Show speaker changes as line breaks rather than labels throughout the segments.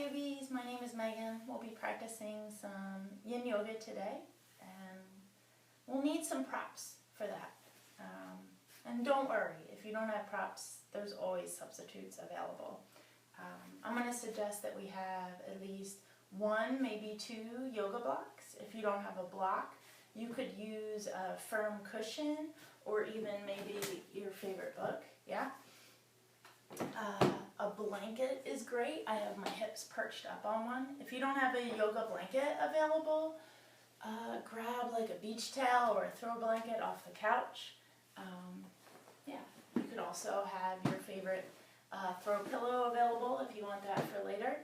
babies, my name is Megan. We'll be practicing some Yin Yoga today, and we'll need some props for that. And don't worry, if you don't have props, there's always substitutes available. I'm going to suggest that we have at least one, maybe two yoga blocks. If you don't have a block, you could use a firm cushion or even maybe your favorite book, yeah? A blanket is great. I have my hips perched up on one. If you don't have a yoga blanket available, grab like a beach towel or a throw blanket off the couch. Yeah, you could also have your favorite throw pillow available if you want that for later.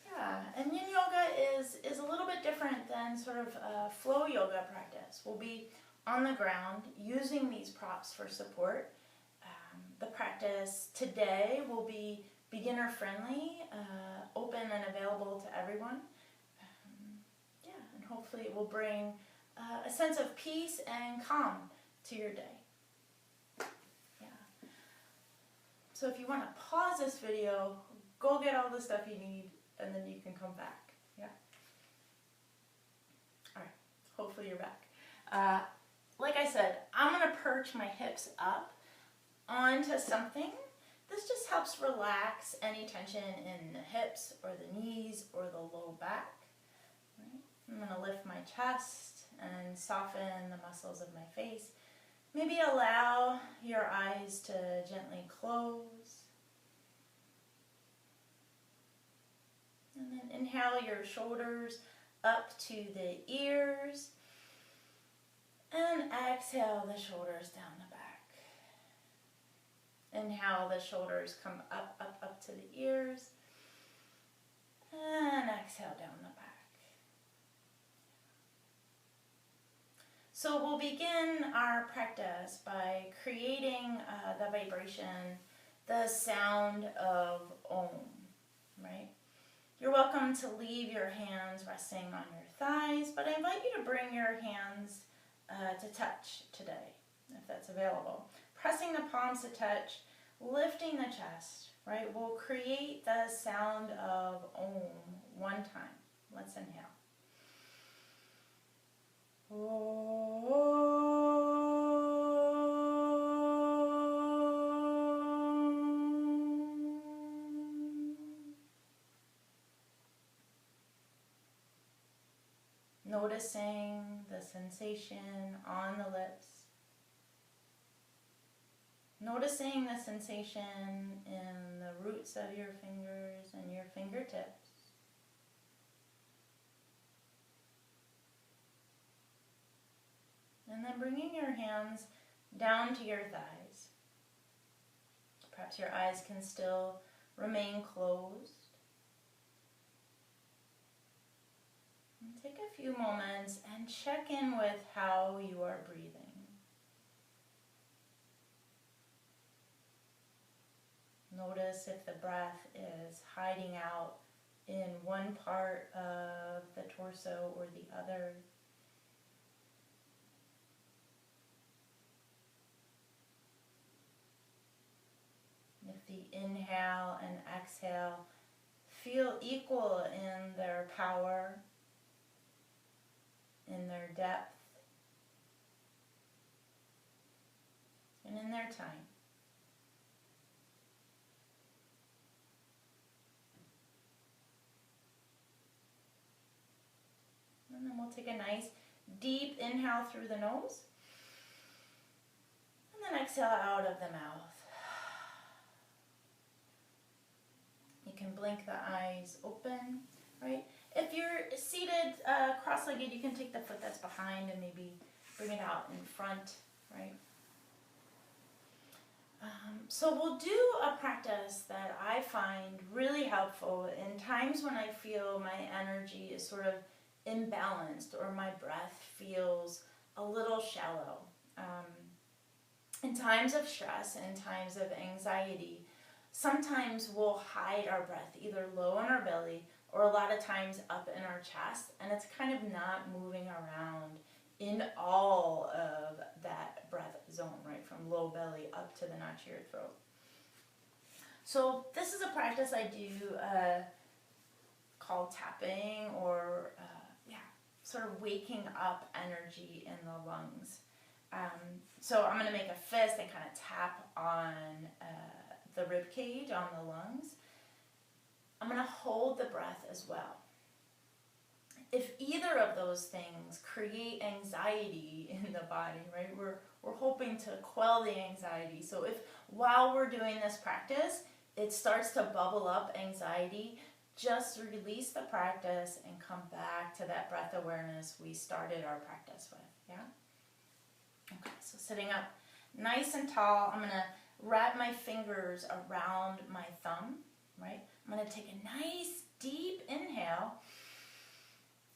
Yeah, and Yin Yoga is a little bit different than sort of flow yoga practice. We'll be on the ground using these props for support. The practice today will be beginner friendly, open and available to everyone. Yeah, and hopefully it will bring a sense of peace and calm to your day. Yeah. So if you want to pause this video, go get all the stuff you need, and then you can come back. Yeah. All right. Hopefully you're back. Like I said, I'm going to perch my hips up onto something. This just helps relax any tension in the hips or the knees or the low back. Right? I'm going to lift my chest and soften the muscles of my face. Maybe allow your eyes to gently close. And then inhale your shoulders up to the ears. And exhale the shoulders down the back. Inhale, the shoulders come up, up, up to the ears. And exhale down the back. So we'll begin our practice by creating the vibration, the sound of Om, right? You're welcome to leave your hands resting on your thighs, but I invite you to bring your hands to touch today, if that's available. Pressing the palms to touch, lifting the chest, right? We'll create the sound of Om one time. Let's inhale. Noticing the sensation on the lips. Noticing the sensation in the roots of your fingers and your fingertips. And then bringing your hands down to your thighs. Perhaps your eyes can still remain closed. And take a few moments and check in with how you are breathing. Notice if the breath is hiding out in one part of the torso or the other. If the inhale and exhale feel equal in their power, in their depth, and in their time. And then we'll take a nice deep inhale through the nose. And then exhale out of the mouth. You can blink the eyes open, right? If you're seated cross-legged, you can take the foot that's behind and maybe bring it out in front, right? So we'll do a practice that I find really helpful in times when I feel my energy is sort of imbalanced or my breath feels a little shallow. In times of stress, in times of anxiety, sometimes we'll hide our breath either low in our belly or a lot of times up in our chest, and it's kind of not moving around in all of that breath zone, right, from low belly up to the notch of your throat. So this is a practice I do called tapping, or sort of waking up energy in the lungs. So I'm going to make a fist and kind of tap on the rib cage, on the lungs. I'm going to hold the breath as well. If either of those things create anxiety in the body, right, we're hoping to quell the anxiety. So if while we're doing this practice, it starts to bubble up anxiety, just release the practice and come back to that breath awareness we started our practice with, yeah? Okay, so sitting up nice and tall, I'm going to wrap my fingers around my thumb, right? I'm going to take a nice deep inhale,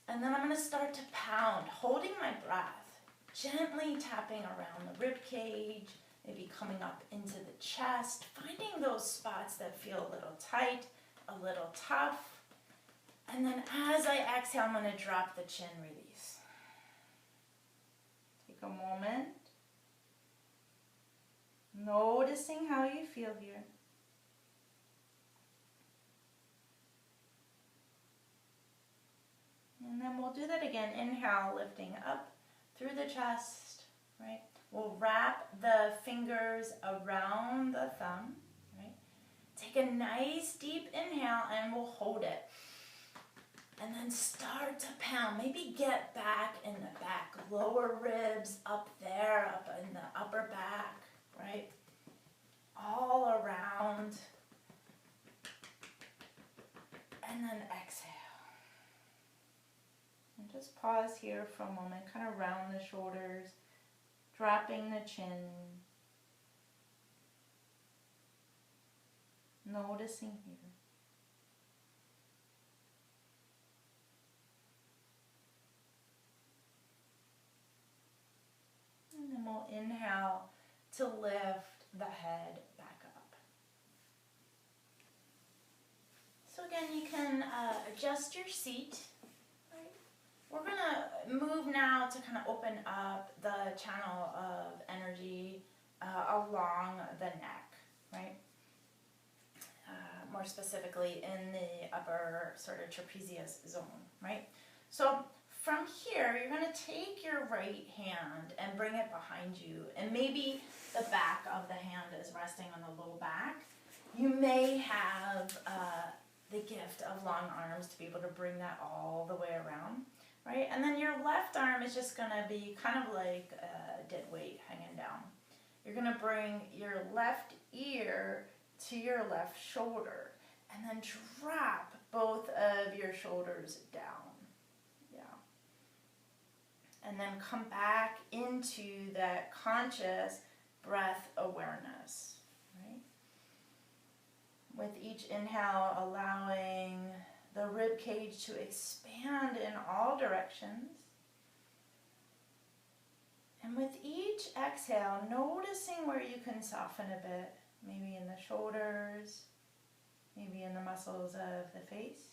and then I'm going to start to pound, holding my breath, gently tapping around the rib cage, maybe coming up into the chest, finding those spots that feel a little tight, a little tough. And then as I exhale, I'm going to drop the chin, release. Take a moment, noticing how you feel here. And then we'll do that again. Inhale, lifting up through the chest, right? We'll wrap the fingers around the thumb, right? Take a nice deep inhale and we'll hold it. And then start to pound. Maybe get back in the back, lower ribs up there, up in the upper back, right? All around. And then exhale. And just pause here for a moment, kind of round the shoulders, dropping the chin. Noticing here. And then we'll inhale to lift the head back up. So again, you can adjust your seat. Right? We're going to move now to kind of open up the channel of energy along the neck, right? More specifically in the upper sort of trapezius zone, right? So from here, you're going to take your right hand and bring it behind you, and maybe the back of the hand is resting on the low back. You may have the gift of long arms to be able to bring that all the way around, right? And then your left arm is just going to be kind of like a dead weight hanging down. You're going to bring your left ear to your left shoulder, and then drop both of your shoulders down. Yeah. And then come back into that conscious breath awareness, right? With each inhale, allowing the rib cage to expand in all directions. And with each exhale, noticing where you can soften a bit. Maybe in the shoulders, maybe in the muscles of the face.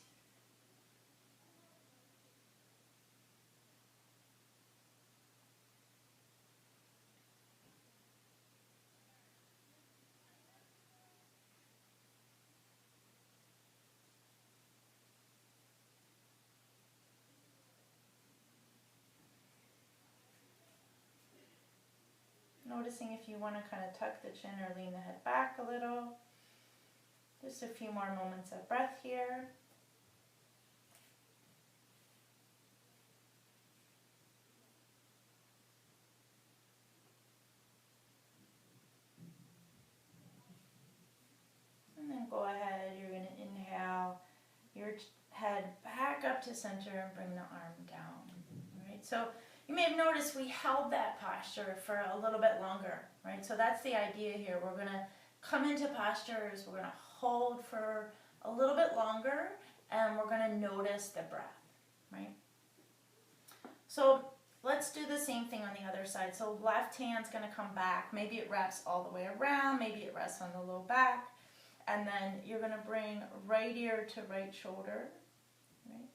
Noticing if you want to kind of tuck the chin or lean the head back a little. Just a few more moments of breath here. And then go ahead, you're going to inhale your head back up to center and bring the arm down. All right, so you may have noticed we held that posture for a little bit longer, right? So that's the idea here. We're going to come into postures, we're going to hold for a little bit longer, and we're going to notice the breath, right? So let's do the same thing on the other side. So left hand's going to come back. Maybe it wraps all the way around, maybe it rests on the low back, and then you're going to bring right ear to right shoulder, right?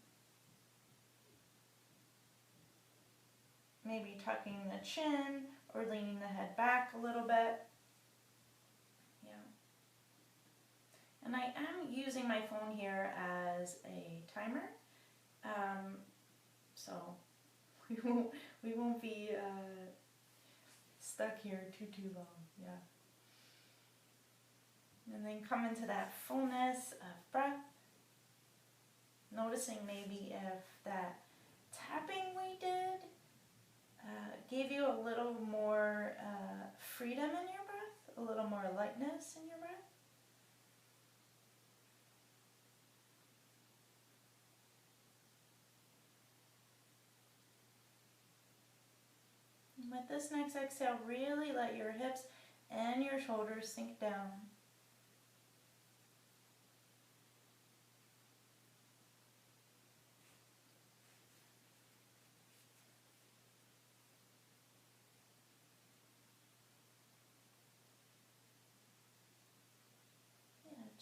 Maybe tucking the chin or leaning the head back a little bit. Yeah. And I am using my phone here as a timer, so we won't be stuck here too long. Yeah. And then come into that fullness of breath, noticing maybe if that tapping we did gave you a little more freedom in your breath, a little more lightness in your breath. And with this next exhale, really let your hips and your shoulders sink down.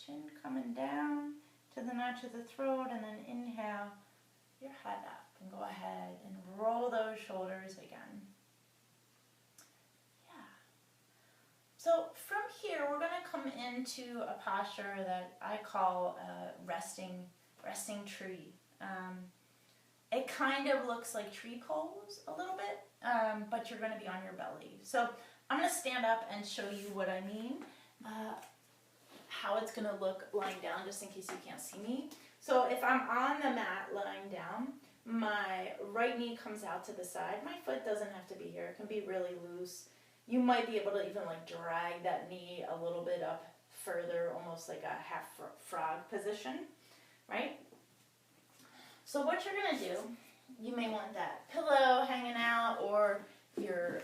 Chin coming down to the notch of the throat, and then inhale your head up and go ahead and roll those shoulders again. Yeah. So from here we're going to come into a posture that I call resting tree. It kind of looks like tree pose a little bit, but you're going to be on your belly. So I'm going to stand up and show you what I mean. How it's going to look lying down, just in case you can't see me. So if I'm on the mat lying down, my right knee comes out to the side. My foot doesn't have to be here. It can be really loose. You might be able to even like drag that knee a little bit up further, almost like a half frog position, right? So what you're going to do, you may want that pillow hanging out or your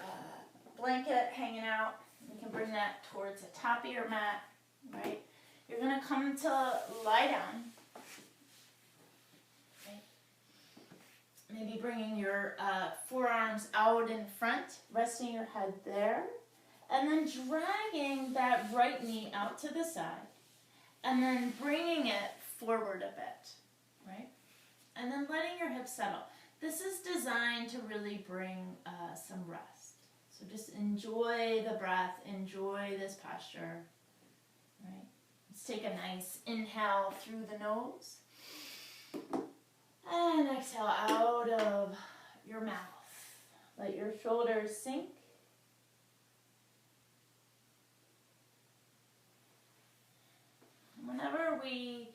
blanket hanging out. You can bring that towards the top of your mat. Right? You're going to come to lie down. Okay. Maybe bringing your forearms out in front, resting your head there, and then dragging that right knee out to the side, and then bringing it forward a bit, right? And then letting your hips settle. This is designed to really bring some rest. So just enjoy the breath, enjoy this posture. Right. Let's take a nice inhale through the nose and exhale out of your mouth. Let your shoulders sink. Whenever we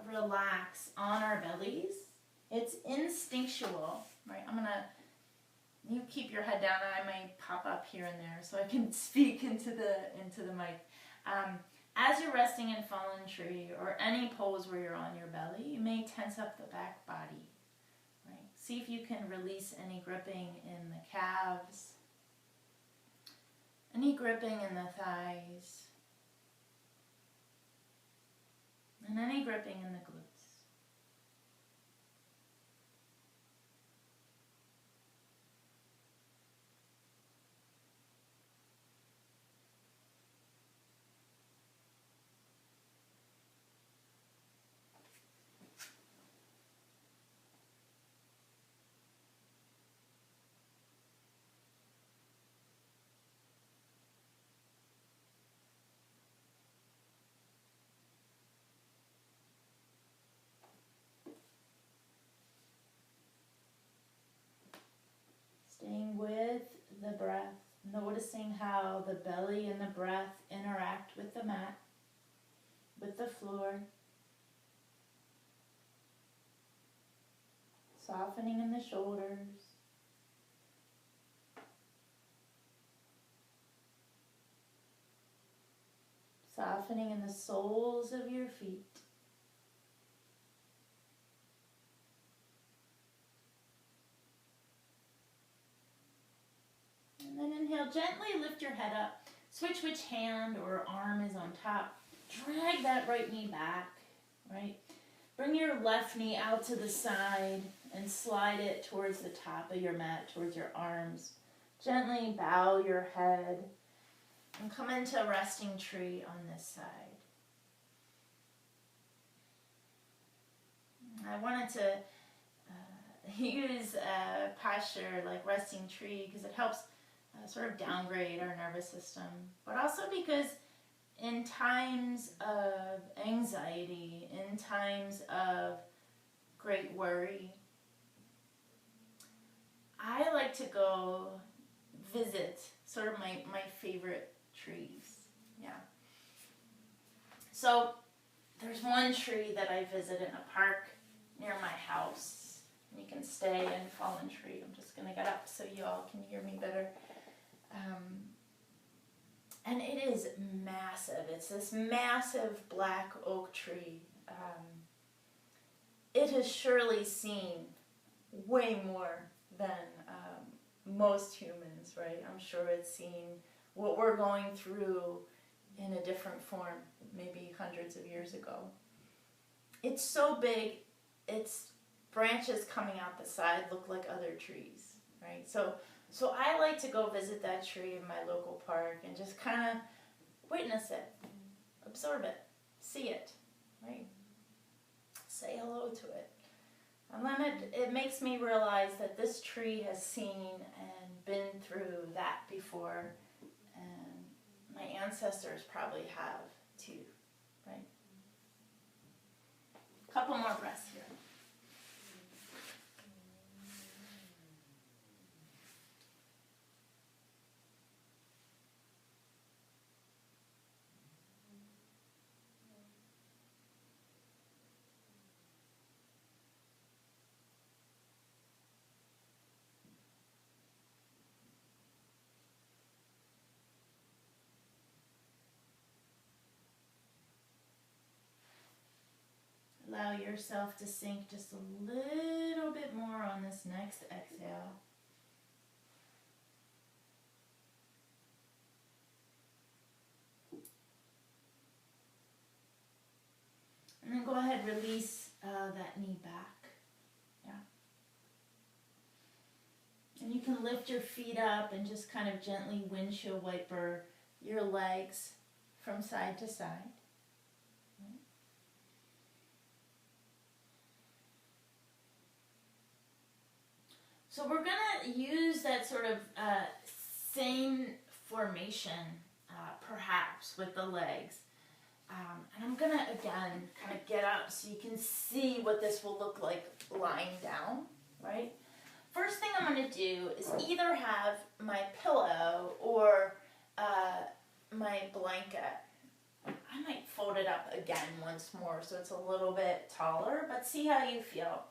relax on our bellies, it's instinctual, right? You keep your head down, and I may pop up here and there so I can speak into the mic. As you're resting in fallen tree or any pose where you're on your belly, you may tense up the back body. Right? See if you can release any gripping in the calves, any gripping in the thighs, and any gripping in the glutes. Staying with the breath, noticing how the belly and the breath interact with the mat, with the floor. Softening in the shoulders. Softening in the soles of your feet. And then inhale, gently lift your head up. Switch which hand or arm is on top. Drag that right knee back, right? Bring your left knee out to the side and slide it towards the top of your mat, towards your arms. Gently bow your head and come into a resting tree on this side. I wanted to use a posture like resting tree because it helps sort of downgrade our nervous system, but also because in times of in times of great worry, I like to go visit sort of my favorite trees. Yeah. So there's one tree that I visit in a park near my house. You can stay in fallen tree. I'm just going to get up so you all can hear me better. And it is massive. It's this massive black oak tree. It has surely seen way more than most humans, right? I'm sure it's seen what we're going through in a different form, maybe hundreds of years ago. It's so big, its branches coming out the side look like other trees, right? So I like to go visit that tree in my local park and just kind of witness it, absorb it, see it, right? Say hello to it. And then it makes me realize that this tree has seen and been through that before, and my ancestors probably have too, right? A couple more breaths here. Allow yourself to sink just a little bit more on this next exhale. And then go ahead, release that knee back. Yeah. And you can lift your feet up and just kind of gently windshield wiper your legs from side to side. So we're going to use that sort of same formation, perhaps, with the legs. And I'm going to, again, kind of get up so you can see what this will look like lying down, right? First thing I'm going to do is either have my pillow or my blanket. I might fold it up again once more so it's a little bit taller, but see how you feel.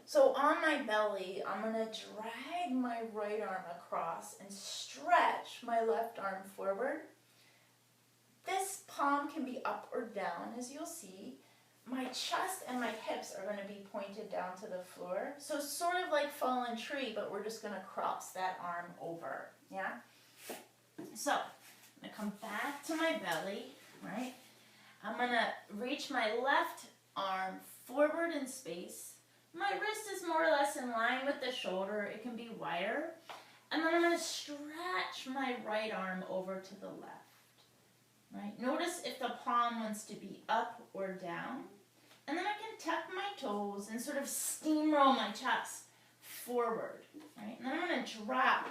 So on my belly, I'm going to drag my right arm across and stretch my left arm forward. This palm can be up or down, as you'll see. My chest and my hips are going to be pointed down to the floor. So sort of like fallen tree, but we're just going to cross that arm over, yeah? So I'm going to come back to my belly, right? I'm going to reach my left arm forward in space. My wrist is more or less in line with the shoulder. It can be wider. And then I'm going to stretch my right arm over to the left. Right? Notice if the palm wants to be up or down. And then I can tuck my toes and sort of steamroll my chest forward. Right? And then I'm going to drop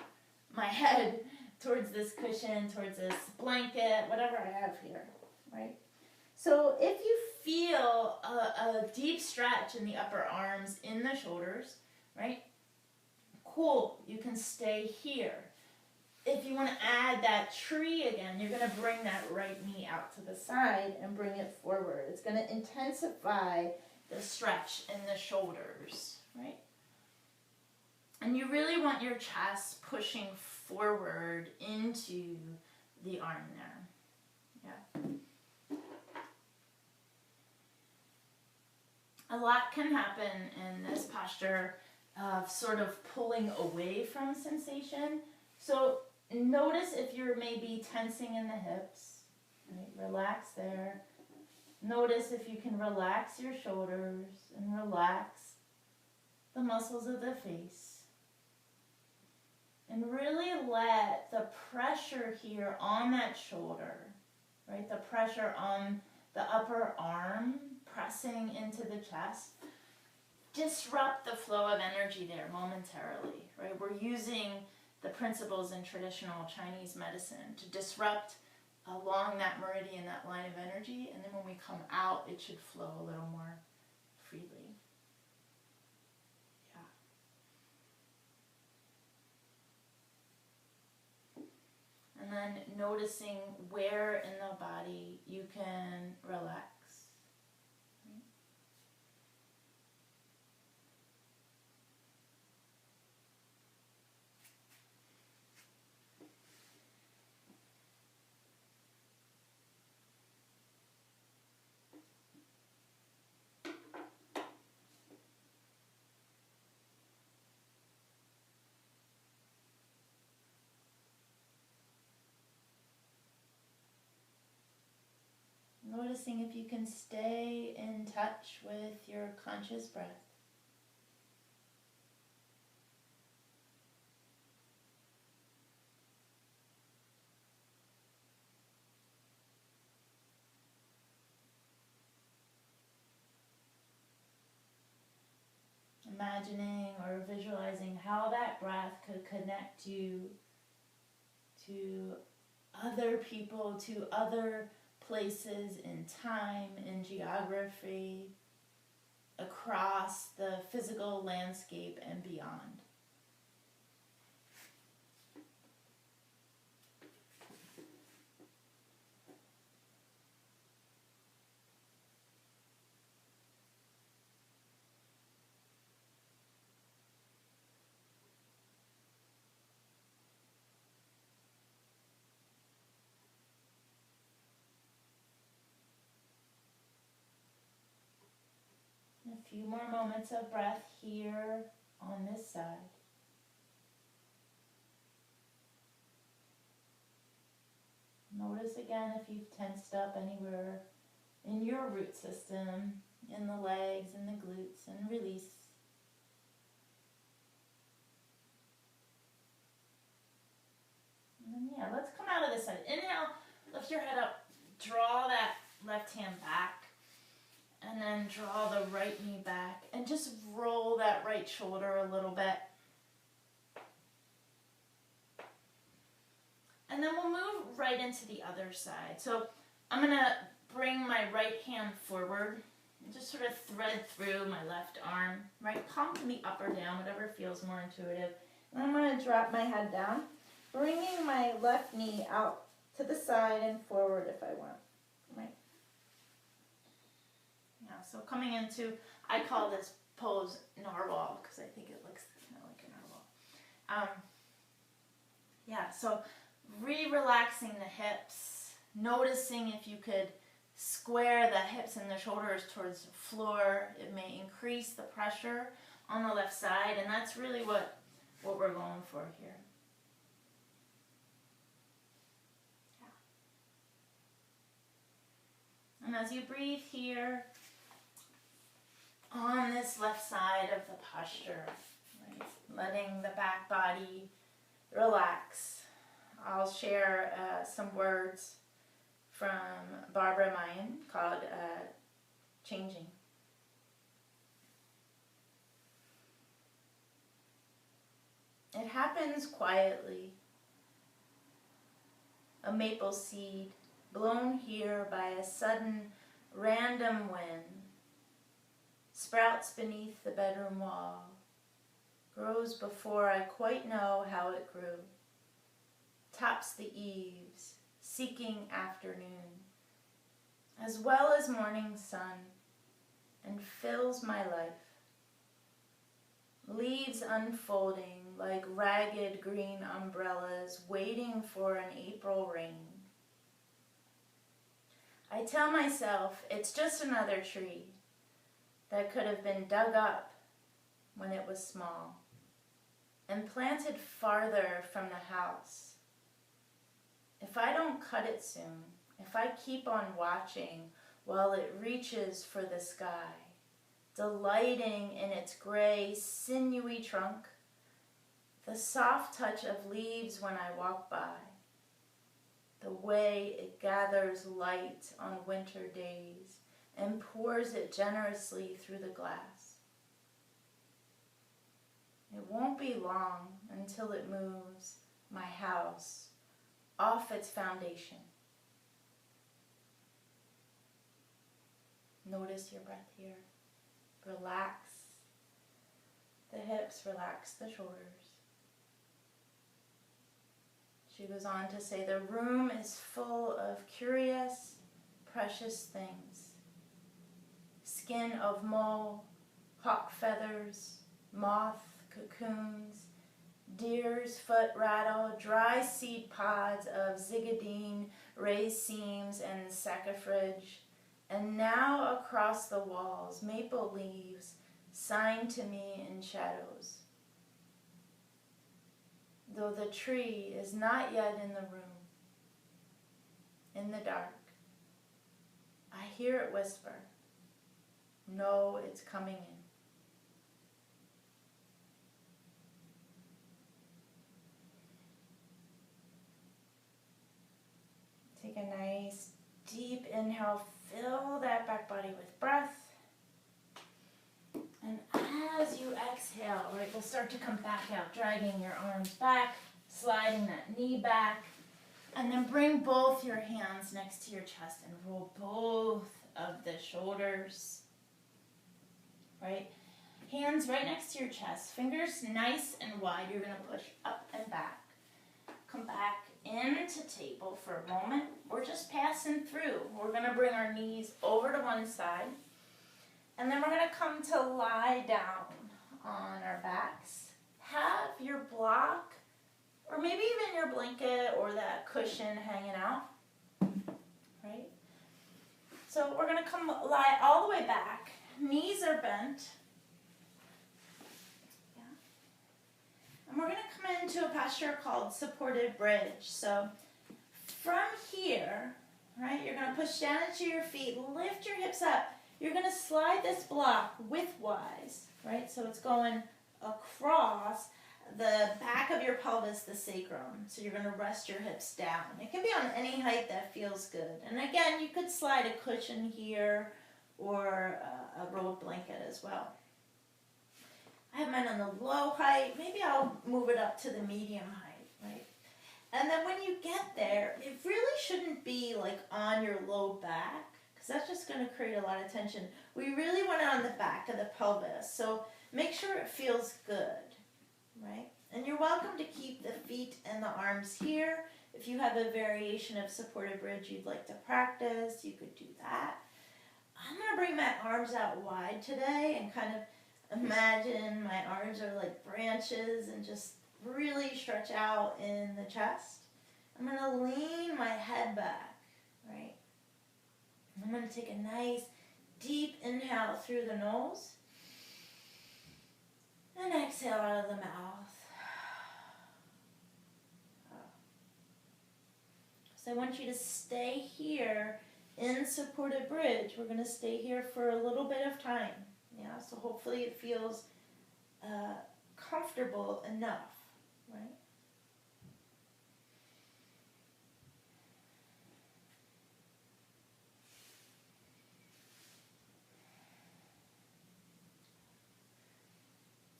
my head towards this cushion, towards this blanket, whatever I have here. Right? So if you feel a deep stretch in the upper arms, in the shoulders, right? Cool, you can stay here. If you want to add that tree again, you're going to bring that right knee out to the side and bring it forward. It's going to intensify the stretch in the shoulders, right? And you really want your chest pushing forward into the arm there. Yeah. A lot can happen in this posture of sort of pulling away from sensation. So notice if you're maybe tensing in the hips, right? Relax there. Notice if you can relax your shoulders and relax the muscles of the face. And really let the pressure here on that shoulder, right? The pressure on the upper arm pressing into the chest, disrupt the flow of energy there momentarily, right? We're using the principles in traditional Chinese medicine to disrupt along that meridian, that line of energy, and then when we come out, it should flow a little more freely. Yeah. And then noticing where in the body you can relax. Noticing if you can stay in touch with your conscious breath. Imagining or visualizing how that breath could connect you to other people, to other places in time, in geography, across the physical landscape and beyond. A few more moments of breath here on this side. Notice again if you've tensed up anywhere in your root system, in the legs and the glutes, and release. And then, yeah, let's come out of this side. Inhale, lift your head up, draw that left hand back. And then draw the right knee back and just roll that right shoulder a little bit. And then we'll move right into the other side. So I'm going to bring my right hand forward and just sort of thread through my left arm. Right palm can be up or down, whatever feels more intuitive. And I'm going to drop my head down, bringing my left knee out to the side and forward if I want. Right. Yeah, so coming into, I call this pose narwhal because I think it looks kind of like a narwhal. Yeah, so relaxing the hips, noticing if you could square the hips and the shoulders towards the floor. It may increase the pressure on the left side, and that's really what we're going for here. Yeah. And as you breathe here, on this left side of the posture, right? Letting the back body relax. I'll share some words from Barbara Mayan called Changing. It happens quietly. A maple seed blown here by a sudden random wind sprouts beneath the bedroom wall, grows before I quite know how it grew, tops the eaves, seeking afternoon, as well as morning sun, and fills my life. Leaves unfolding like ragged green umbrellas waiting for an April rain. I tell myself it's just another tree that could have been dug up when it was small and planted farther from the house. If I don't cut it soon, if I keep on watching while it reaches for the sky, delighting in its gray, sinewy trunk, the soft touch of leaves when I walk by, the way it gathers light on winter days and pours it generously through the glass. It won't be long until it moves my house off its foundation Notice your breath here. Relax the hips, relax the shoulders. She goes on to say, the room is full of curious, precious things. Skin of mole, hawk feathers, moth cocoons, deer's foot rattle, dry seed pods of zigadine, raised seams, and saxifrage. And now across the walls, maple leaves sign to me in shadows. Though the tree is not yet in the room, in the dark, I hear it whisper, no, it's coming in. Take a nice deep inhale, fill that back body with breath. And as you exhale, right, we'll start to come back out, dragging your arms back, sliding that knee back, and then bring both your hands next to your chest and roll both of the shoulders, right? Hands right next to your chest, fingers nice and wide. You're going to push up and back. Come back into table for a moment. We're just passing through. We're going to bring our knees over to one side. And then we're going to come to lie down on our backs. Have your block, or maybe even your blanket or that cushion hanging out, right? So we're going to come lie all the way back. Knees are bent. Yeah. And we're going to come into a posture called supported bridge. So from here, right, you're going to push down into your feet, lift your hips up. You're going to slide this block widthwise, right? So it's going across the back of your pelvis, the sacrum. So you're going to rest your hips down. It can be on any height that feels good. And again, you could slide a cushion here or a rolled blanket as well. I have mine on the low height. Maybe I'll move it up to the medium height, right? And then when you get there, it really shouldn't be like on your low back, because that's just going to create a lot of tension. We really want it on the back of the pelvis. So make sure it feels good, right? And you're welcome to keep the feet and the arms here. If you have a variation of supported bridge you'd like to practice, you could do that. I'm going to bring my arms out wide today and kind of imagine my arms are like branches and just really stretch out in the chest. I'm going to lean my head back, right? I'm going to take a nice deep inhale through the nose and exhale out of the mouth. So I want you to stay here in supported bridge. We're going to stay here for a little bit of time. Yeah, so hopefully it feels comfortable enough, right?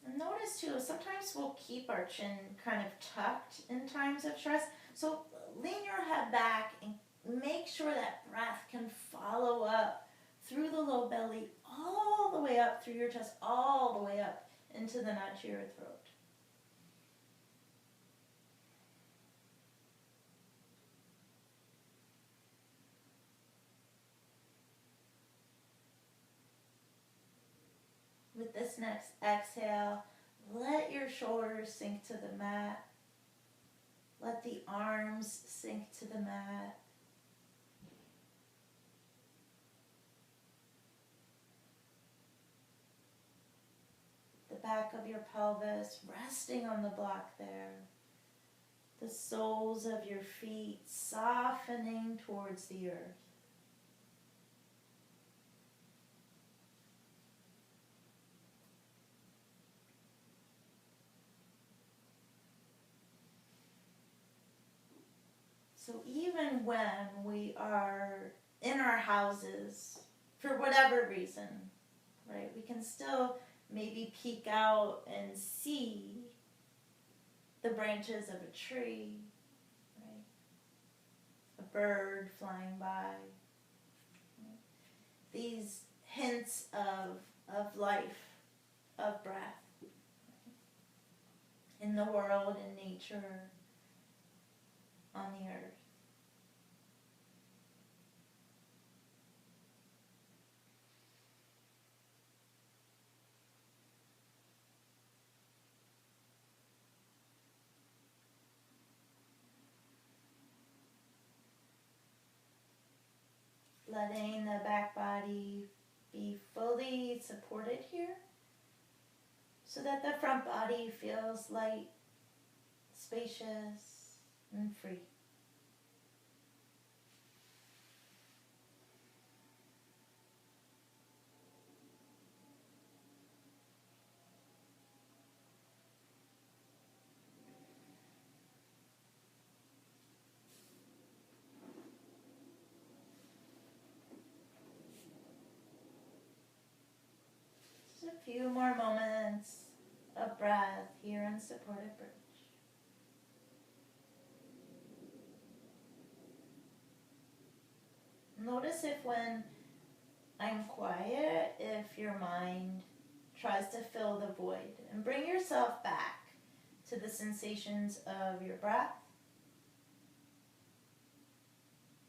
And notice too, sometimes we'll keep our chin kind of tucked in times of stress. So lean your head back and make sure that breath can follow up through the low belly, all the way up through your chest, all the way up into the notch of your throat. With this next exhale, let your shoulders sink to the mat. Let the arms sink to the mat. The back of your pelvis resting on the block there. The soles of your feet softening towards the earth. So even when we are in our houses, for whatever reason, right, we can still maybe peek out and see the branches of a tree, right? A bird flying by. Right? These hints of life, of breath in the world, in nature, on the earth. Letting the back body be fully supported here so that the front body feels light, spacious, and free. Just a few more moments of breath here in supported bridge. Notice if when I'm quiet, if your mind tries to fill the void, and bring yourself back to the sensations of your breath,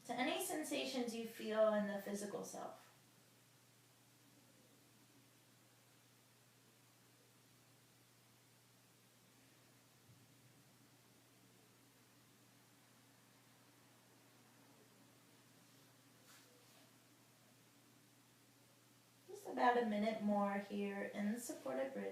to any sensations you feel in the physical self. About a minute more here in the supported bridge.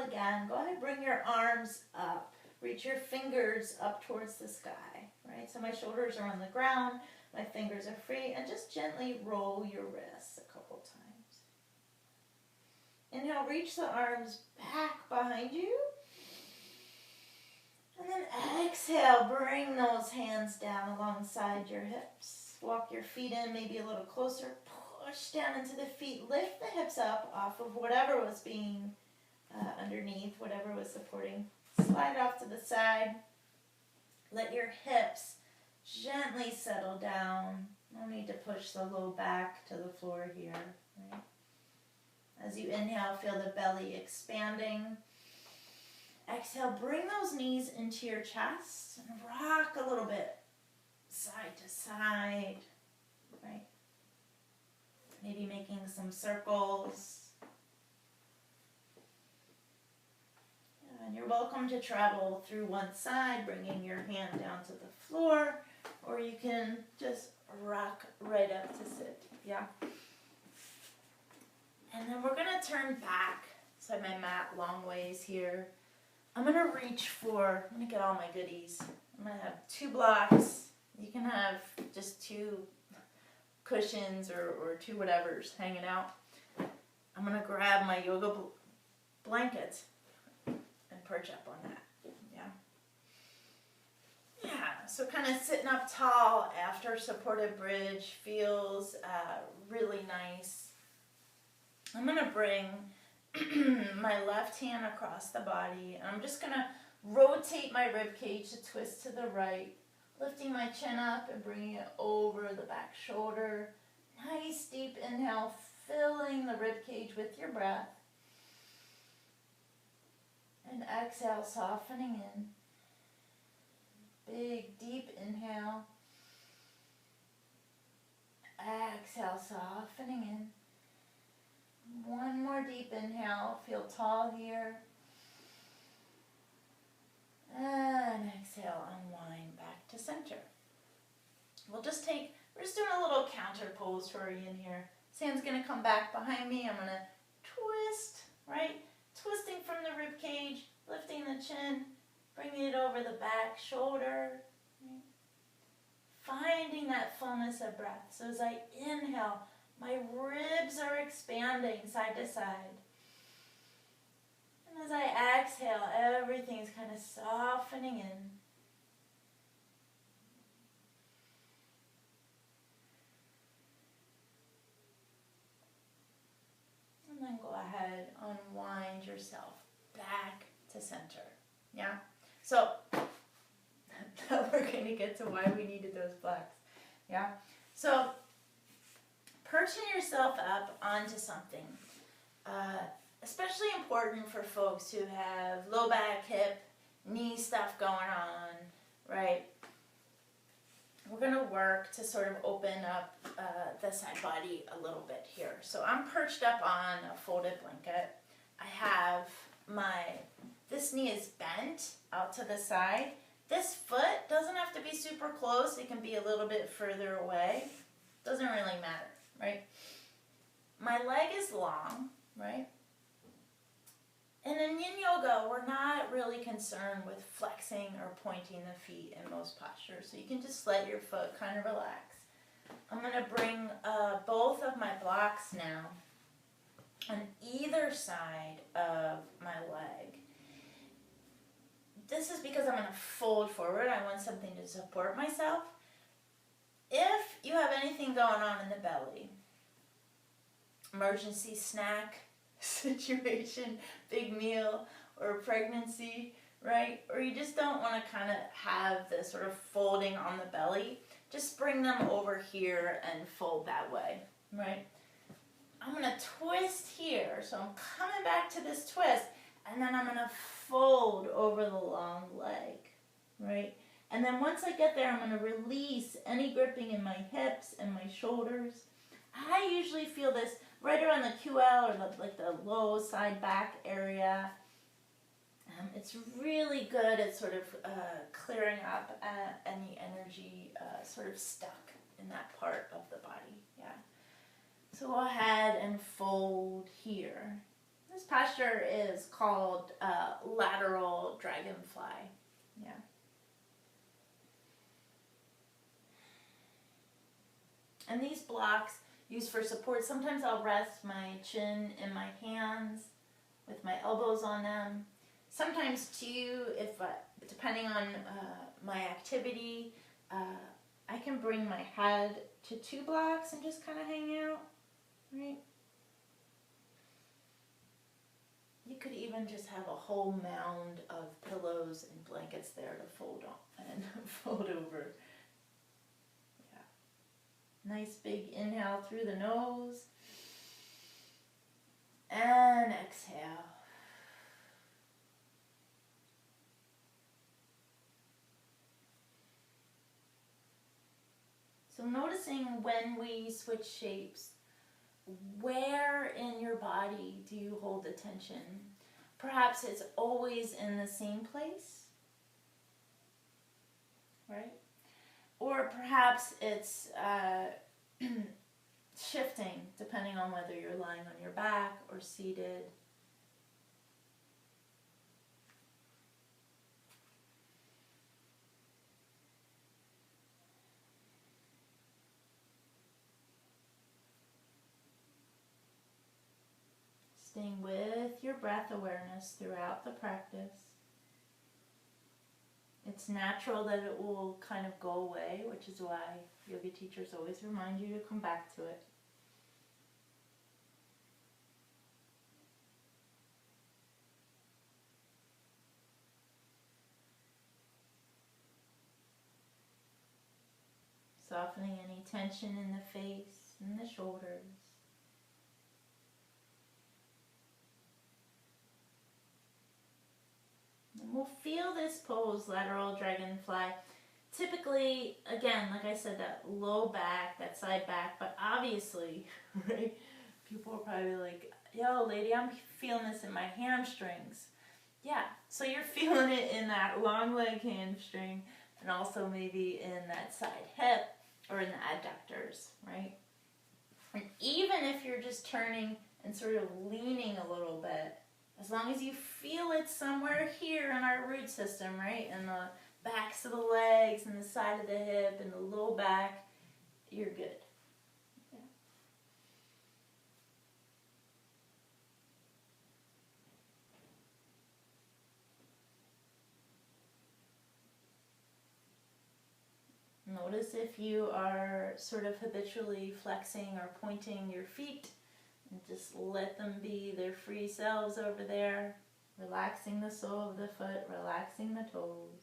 Again, go ahead, bring your arms up. Reach your fingers up towards the sky, right? So my shoulders are on the ground, my fingers are free, and just gently roll your wrists a couple times. Inhale, reach the arms back behind you. And then exhale, bring those hands down alongside your hips. Walk your feet in maybe a little closer. Push down into the feet. Lift the hips up off of whatever was being underneath, whatever was supporting. Slide off to the side. Let your hips gently settle down. No need to push the low back to the floor here. Right? As you inhale, feel the belly expanding. Exhale, bring those knees into your chest and rock a little bit side to side. Right? Maybe making some circles. And you're welcome to travel through one side, bringing your hand down to the floor, or you can just rock right up to sit. Yeah. And then we're going to turn back. So I have my mat long ways here. I'm going to reach for, I'm going to get all my goodies. I'm going to have 2 blocks. You can have just 2 cushions or 2 whatevers hanging out. I'm going to grab my yoga blanket and perch up on that. Yeah, so kind of sitting up tall after supported bridge feels really nice. I'm going to bring my left hand across the body, and I'm just going to rotate my rib cage to twist to the right, lifting my chin up and bringing it over the back shoulder. Nice deep inhale, filling the rib cage with your breath. And exhale, softening in. Big, deep inhale. Exhale, softening in. One more deep inhale. Feel tall here. And exhale, unwind back to center. We're just doing a little counter pose for Yin here. This hand's going to come back behind me. I'm going to twist, right? Twisting from the rib cage, lifting the chin, bringing it over the back shoulder. Right? Finding that fullness of breath. So as I inhale, my ribs are expanding side to side. And as I everything's kind of softening in. And then go ahead, unwind yourself back to center. Yeah? So, now we're going to get to why we needed those blocks. Yeah? So, perching yourself up onto something. Especially important for folks who have low back, hip, knee stuff going on, right? We're going to work to sort of open up the side body a little bit here. So I'm perched up on a folded blanket. I have this knee is bent out to the side. This foot doesn't have to be super close. It can be a little bit further away. Doesn't really matter, right? My leg is long, right? And in Yin Yoga, we're not really concerned with flexing or pointing the feet in most postures. So you can just let your foot kind of relax. I'm going to bring both of my blocks now on either side of my leg. This is because I'm going to fold forward. I want something to support myself. If you have anything going on in the belly, emergency snack situation, big meal, or pregnancy, right? Or you just don't want to kind of have this sort of folding on the belly, just bring them over here and fold that way, right? I'm going to twist here, so I'm coming back to this twist, and then I'm going to fold over the long leg, right? And then once I get there, I'm going to release any gripping in my hips and my shoulders. I usually feel this right around the QL or like the low side back area. It's really good at sort of clearing up any energy sort of stuck in that part of the body. Yeah. So go ahead and fold here. This posture is called Lateral Dragonfly. Yeah. And these blocks used for support. Sometimes I'll rest my chin in my hands with my elbows on them. Sometimes too, depending on my activity, I can bring my head to 2 blocks and just kind of hang out, right? You could even just have a whole mound of pillows and blankets there to fold on and fold over. Nice big inhale through the nose. And exhale. So noticing when we switch shapes, where in your body do you hold the tension? Perhaps it's always in the same place, right? Or perhaps it's shifting depending on whether you're lying on your back or seated. Staying with your breath awareness throughout the practice. It's natural that it will kind of go away, which is why yoga teachers always remind you to come back to it. Softening any tension in the face and the shoulders. And we'll feel this pose, Lateral Dragonfly. Typically, again, like I said, that low back, that side back, but obviously, right, people are probably like, yo, lady, I'm feeling this in my hamstrings. Yeah, so you're feeling it in that long leg hamstring and also maybe in that side hip or in the adductors, right? And even if you're just turning and sort of leaning a little bit, as long as you feel it somewhere here in our root system, right? In the backs of the legs and the side of the hip and the low back, you're good. Yeah. Notice if you are sort of habitually flexing or pointing your feet, and just let them be their free selves over there, relaxing the sole of the foot, relaxing the toes.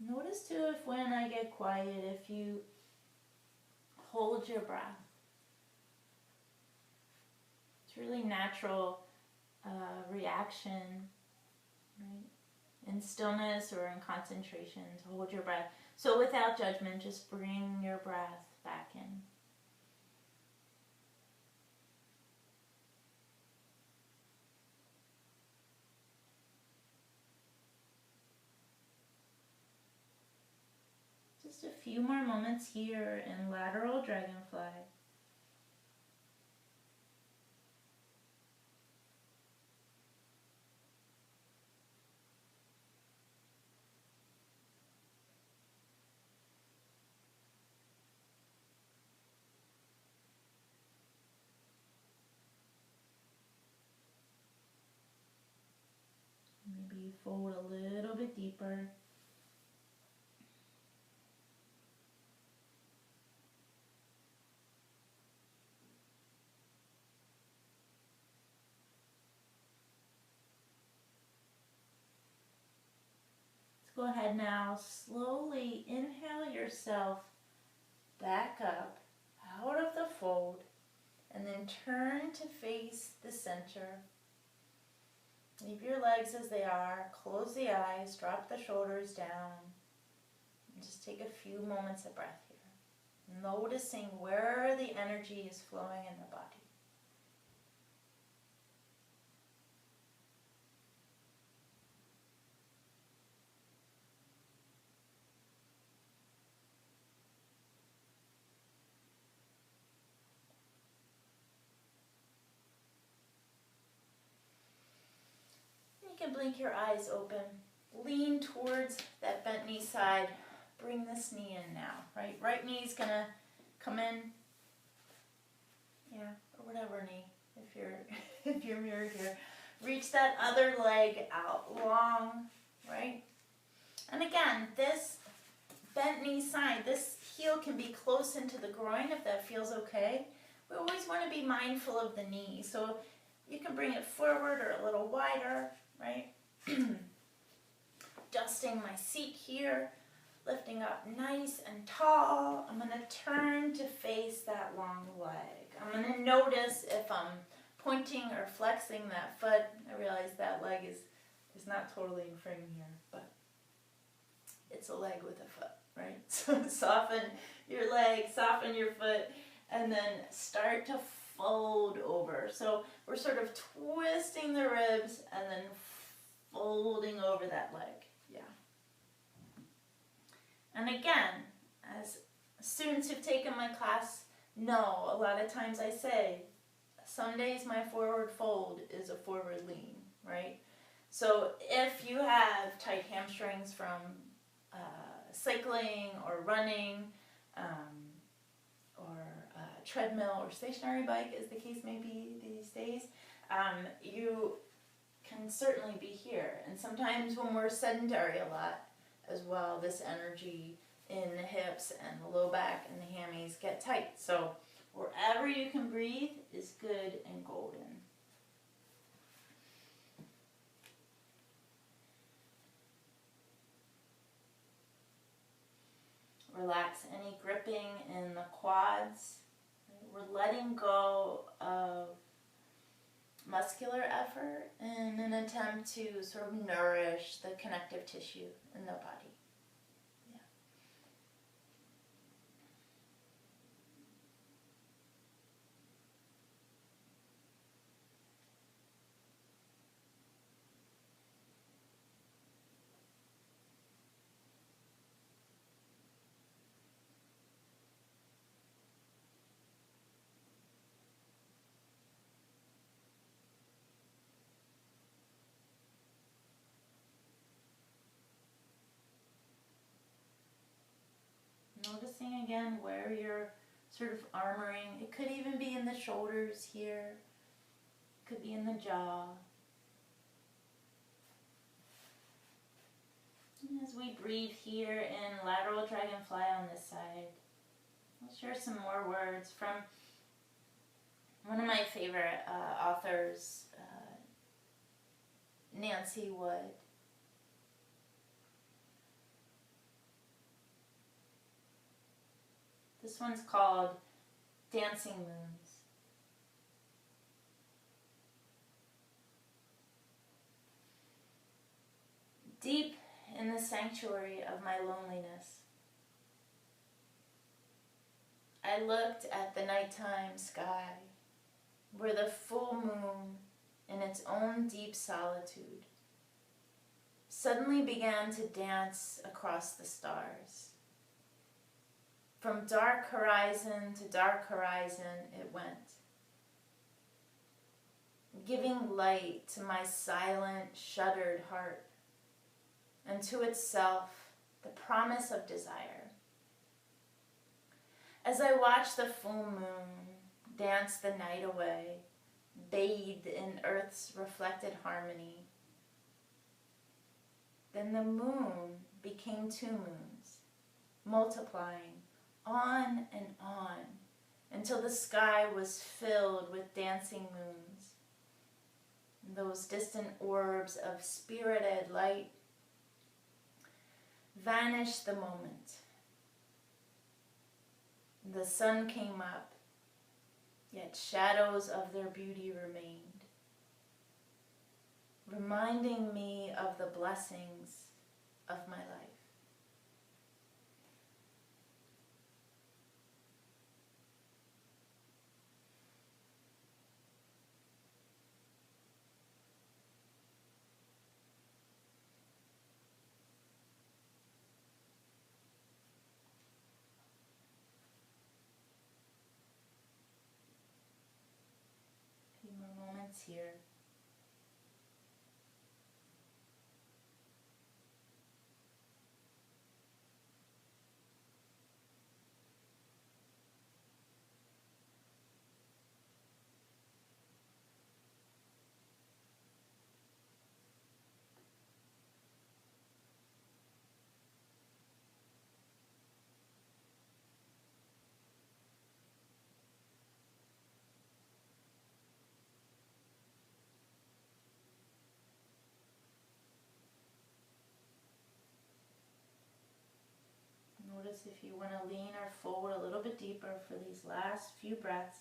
Notice too if when I get quiet, if you hold your breath. It's really natural reaction, right? In stillness or in concentration to hold your breath. So without judgment, just bring your breath back in. Just a few more moments here in Lateral Dragonfly. Maybe fold a little bit deeper. Go ahead now, slowly inhale yourself back up out of the fold and then turn to face the center. Leave your legs as they are, close the eyes, drop the shoulders down, and just take a few moments of breath here. Noticing where the energy is flowing in the body. You can blink your eyes open. Lean towards that bent knee side. Bring this knee in now, right? Right knee is gonna come in. Yeah, or whatever knee, if you're mirrored here. Reach that other leg out long, right? And again, this bent knee side, this heel can be close into the groin if that feels okay. We always want to be mindful of the knee. So you can bring it forward or a little wider, right? Dusting my seat here, lifting up nice and tall. I'm going to turn to face that long leg. I'm going to notice if I'm pointing or flexing that foot. I realize that leg is not totally in frame here, but it's a leg with a foot, right? So soften your leg, soften your foot, and then start to fold over. So we're sort of twisting the ribs and then folding over that leg. Yeah. And again, as students who've taken my class know, a lot of times I say, some days my forward fold is a forward lean, right? So if you have tight hamstrings from cycling or running or treadmill or stationary bike, as the case may be these days, you can certainly be here. And sometimes when we're sedentary a lot as well, this energy in the hips and the low back and the hammies get tight. So wherever you can breathe is good and golden. Relax any gripping in the quads. We're letting go of muscular effort in an attempt to sort of nourish the connective tissue in the body. Yeah. noticing again where you're sort of armoring. It could even be in the shoulders here. It could be in the jaw. And as we breathe here in Lateral Dragonfly on this side, I'll share some more words from one of my favorite authors, Nancy Wood. This one's called Dancing Moons. Deep in the sanctuary of my loneliness, I looked at the nighttime sky, where the full moon, in its own deep solitude, suddenly began to dance across the stars. From dark horizon to dark horizon it went, giving light to my silent, shuttered heart, and to itself the promise of desire. As I watched the full moon dance the night away, bathed in earth's reflected harmony, then the moon became 2 moons, multiplying on and on until the sky was filled with dancing moons. Those distant orbs of spirited light vanished the moment the sun came up, yet shadows of their beauty remained, reminding me of the blessings of my life. Moments here. Notice if you want to lean or forward a little bit deeper for these last few breaths.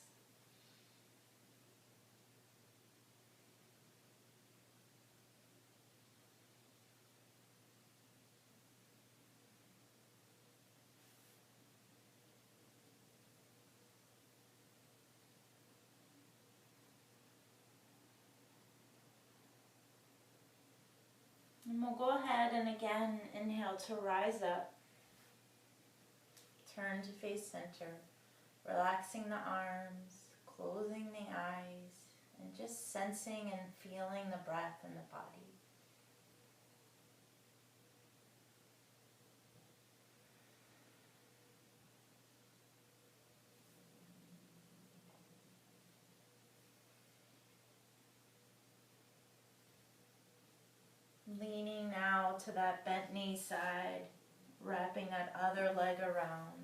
And we'll go ahead and again inhale to rise up. Turn to face center, relaxing the arms, closing the eyes, and just sensing and feeling the breath in the body. Leaning now to that bent knee side, wrapping that other leg around.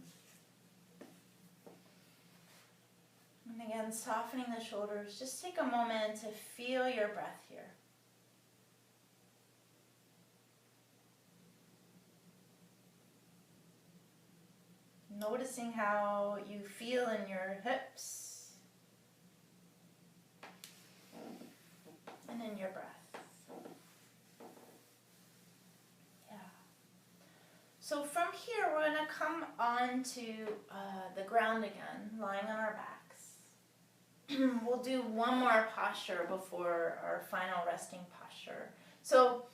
And again, softening the shoulders. Just take a moment to feel your breath here. Noticing how you feel in your hips and in your breath. So from here, we're going to come on to the ground again, lying on our backs. We'll do one more posture before our final resting posture. So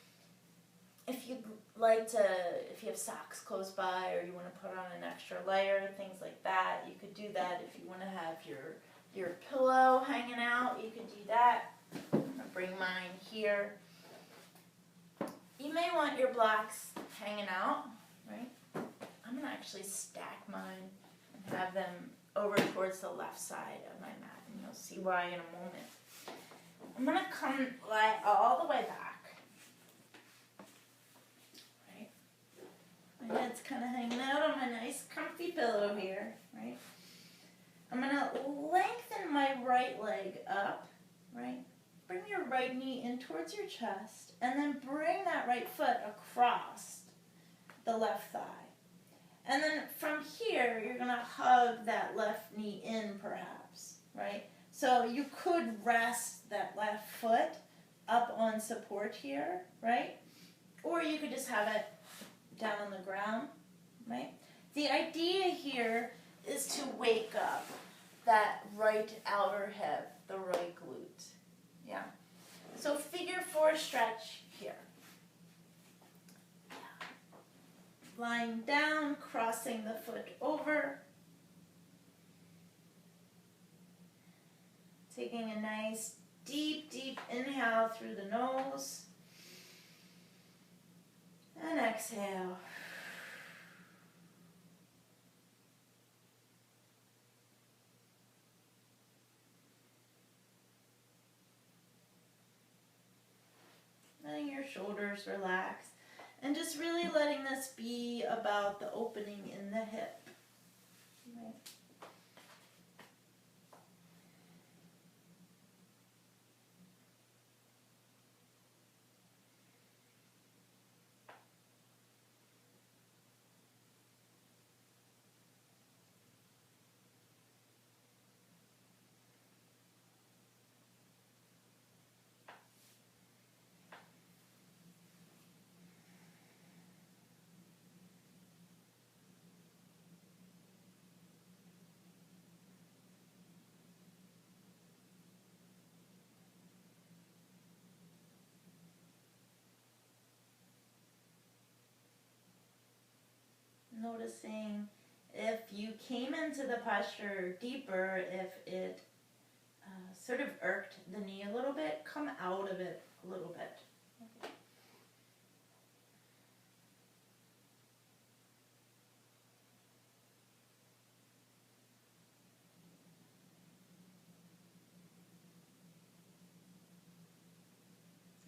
if you'd like to, if you have socks close by or you want to put on an extra layer, things like that, you could do that. If you want to have your pillow hanging out, you could do that. I'm going to bring mine here. You may want your blocks hanging out. Right? I'm I'm going to actually stack mine and have them over towards the left side of my mat, and you'll see why in a moment. I'm going to come lie all the way back. Right? My head's kind of hanging out on my nice comfy pillow here, right? I'm going to lengthen my right leg up, right? Bring your right knee in towards your chest, and then bring that right foot across the left thigh. And then from here, you're going to hug that left knee in perhaps, right? So you could rest that left foot up on support here, right? Or you could just have it down on the ground, right? The idea here is to wake up that right outer hip, the right glute, yeah? So figure 4 stretch here. Lying down, crossing the foot over. Taking a nice deep, deep inhale through the nose. And exhale. Letting your shoulders relax. And just really letting this be about the opening in the hip. Right. Noticing if you came into the posture deeper, if it sort of irked the knee a little bit, come out of it a little bit.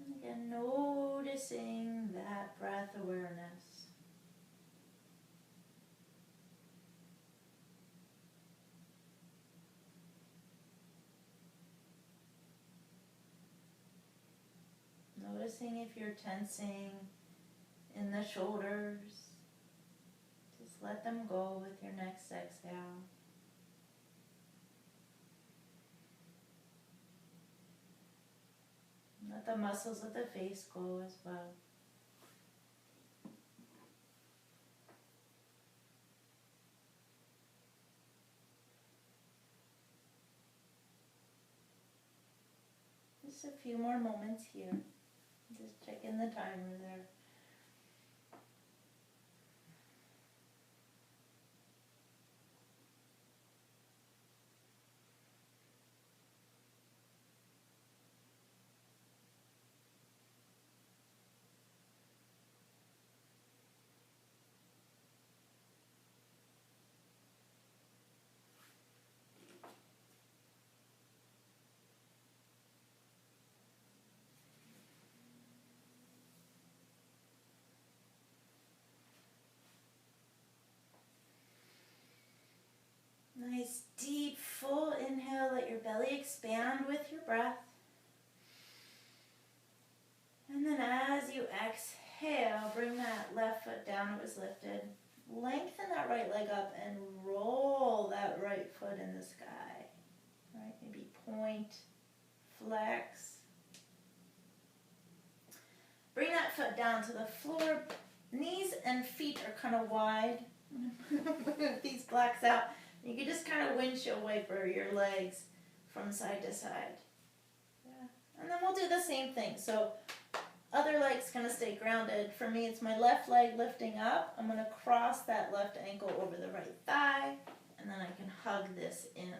And again, noticing that breath awareness. Noticing if you're tensing in the shoulders. Just let them go with your next exhale. Let the muscles of the face go as well. Just a few more moments here. Just check in the timer there. Nice deep full inhale, let your belly expand with your breath. And then as you exhale, bring that left foot down, it was lifted. Lengthen that right leg up and roll that right foot in the sky. Right, maybe point, flex. Bring that foot down to the floor. Knees and feet are kind of wide. Move these blocks out. You can just kind of windshield wiper your legs from side to side. Yeah. And then we'll do the same thing. So other leg's going to stay grounded. For me, it's my left leg lifting up. I'm going to cross that left ankle over the right thigh. And then I can hug this in.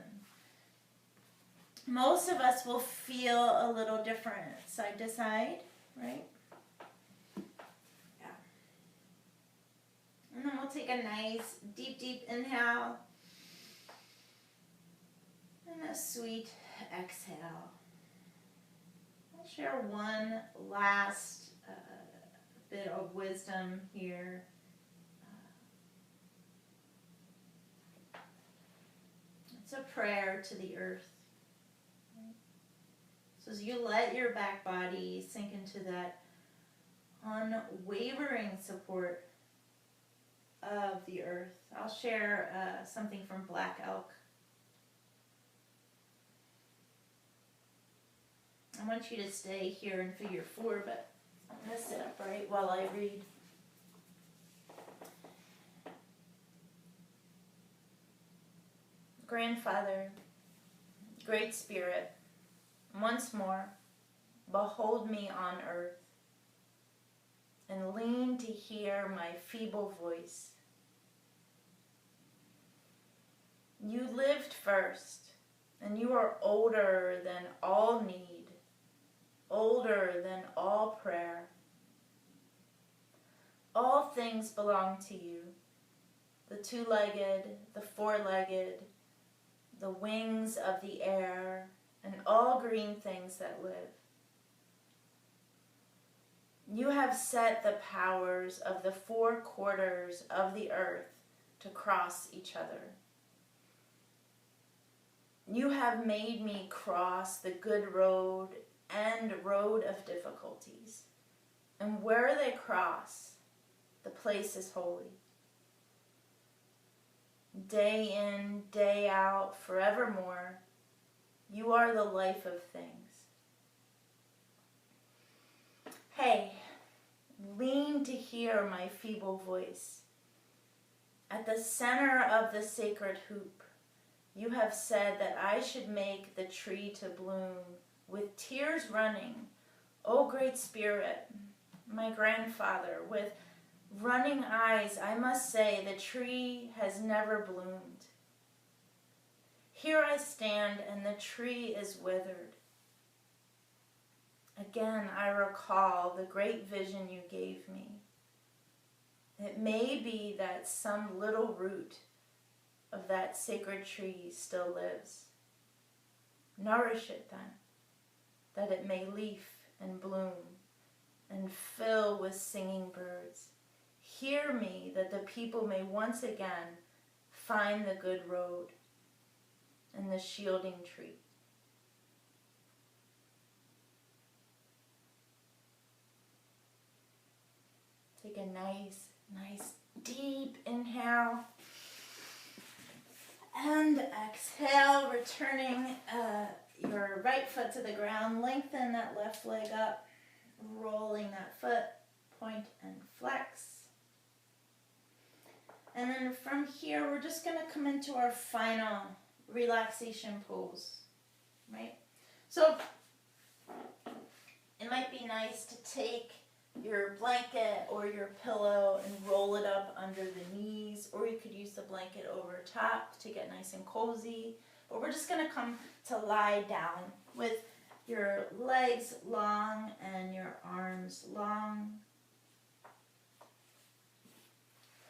Most of us will feel a little different side to side, right? Yeah. And then we'll take take a nice deep inhale and a sweet exhale. I'll share one last bit of wisdom here. It's a prayer to the earth. So as you let your back body sink into that unwavering support of the earth, I'll share something from Black Elk. I want you to stay here in figure 4, but I'm going to sit upright while I read. Grandfather, Great Spirit, once more, behold me on earth, and lean to hear my feeble voice. You lived first, and you are older than all need, older than all prayer. All things belong to you, the two-legged, the four-legged, the wings of the air, and all green things that live. You have set the powers of the 4 quarters of the earth to cross each other. You have made me cross the good road and road of difficulties. And where they cross, the place is holy. Day in, day out, forevermore, you are the life of things. Hey, lean to hear my feeble voice. At the center of the sacred hoop, you have said that I should make the tree to bloom with tears running. O Great Spirit, my grandfather, with running eyes, I must say the tree has never bloomed. Here I stand and the tree is withered. Again, I recall the great vision you gave me. It may be that some little root of that sacred tree still lives. Nourish it then, that it may leaf and bloom and fill with singing birds. Hear me, that the people may once again find the good road and the shielding tree. Take a nice deep inhale and exhale, returning your right foot to the ground. Lengthen that left leg up, rolling that foot, point and flex. And then from here, we're just going to come into our final relaxation pose, right? So it might be nice to take your blanket or your pillow and roll it up under the knees, or you could use the blanket over top to get nice and cozy. But we're just going to come to lie down with your legs long and your arms long.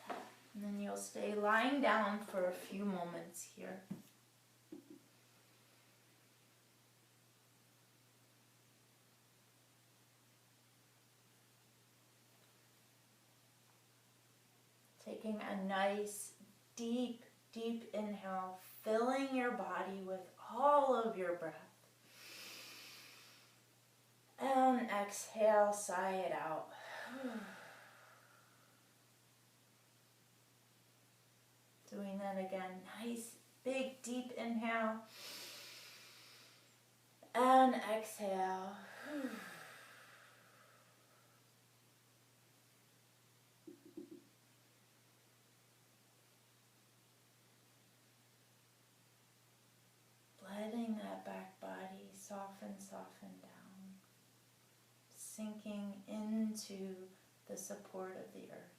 And then you'll stay lying down for a few moments here. Taking a nice, deep inhale, filling your body with all of your breath. And exhale, sigh it out. Doing that again. Nice, big, deep inhale. And exhale. Letting that back body soften down. Sinking into the support of the earth.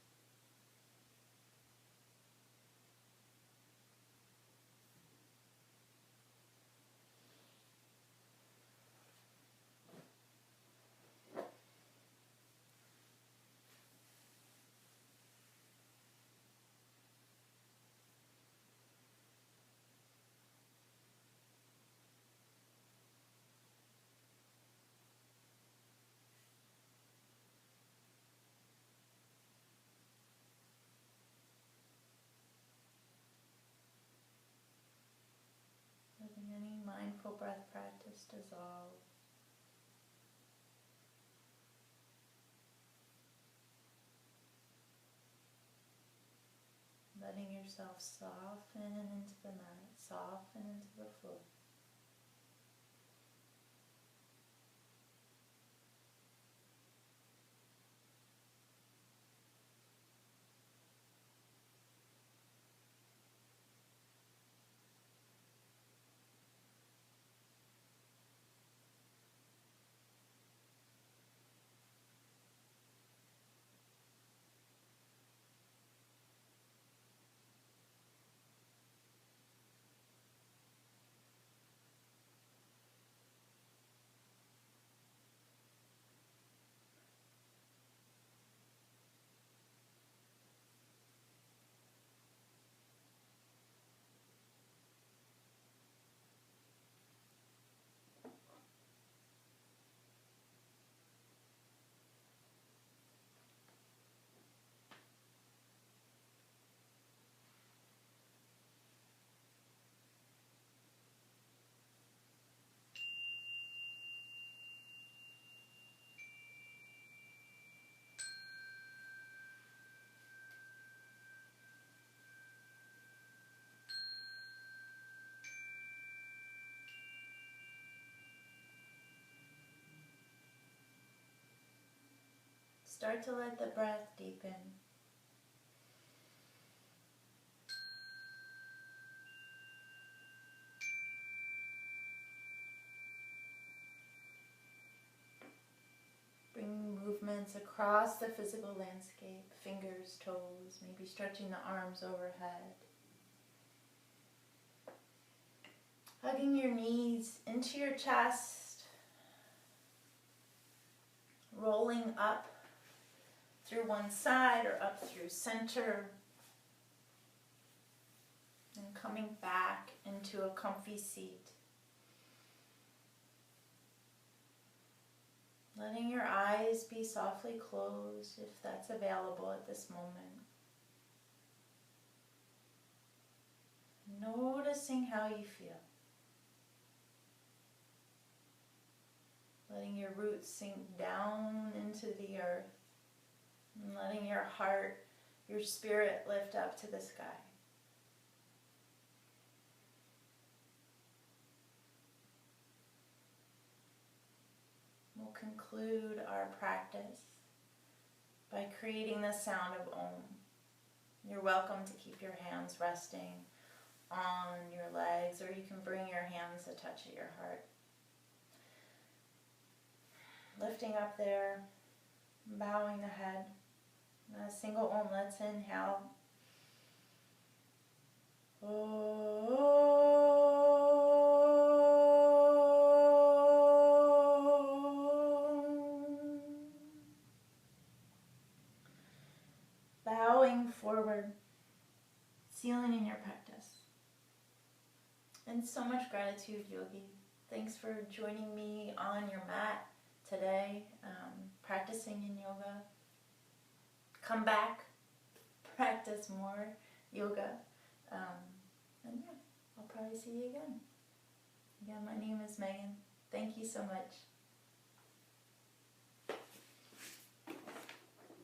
just dissolve. Letting yourself soften into the mat, soften into the floor. Start to let the breath deepen. Bring movements across the physical landscape, fingers, toes, maybe stretching the arms overhead. Hugging your knees into your chest, rolling up through one side or up through center, and coming back into a comfy seat. Letting your eyes be softly closed if that's available at this moment. Noticing how you feel. Letting your roots sink down into the earth. And letting your heart, your spirit lift up to the sky. We'll conclude our practice by creating the sound of Om. You're welcome to keep your hands resting on your legs, or you can bring your hands to touch at your heart. Lifting up there, bowing the head. A single Om. Let's inhale. Bowing forward, sealing in your practice. And so much gratitude, yogi. Thanks for joining me on your mat today, practicing Yin Yoga. Come back, practice more yoga, and yeah, I'll probably see you again. Again, my name is Megan. Thank you so much.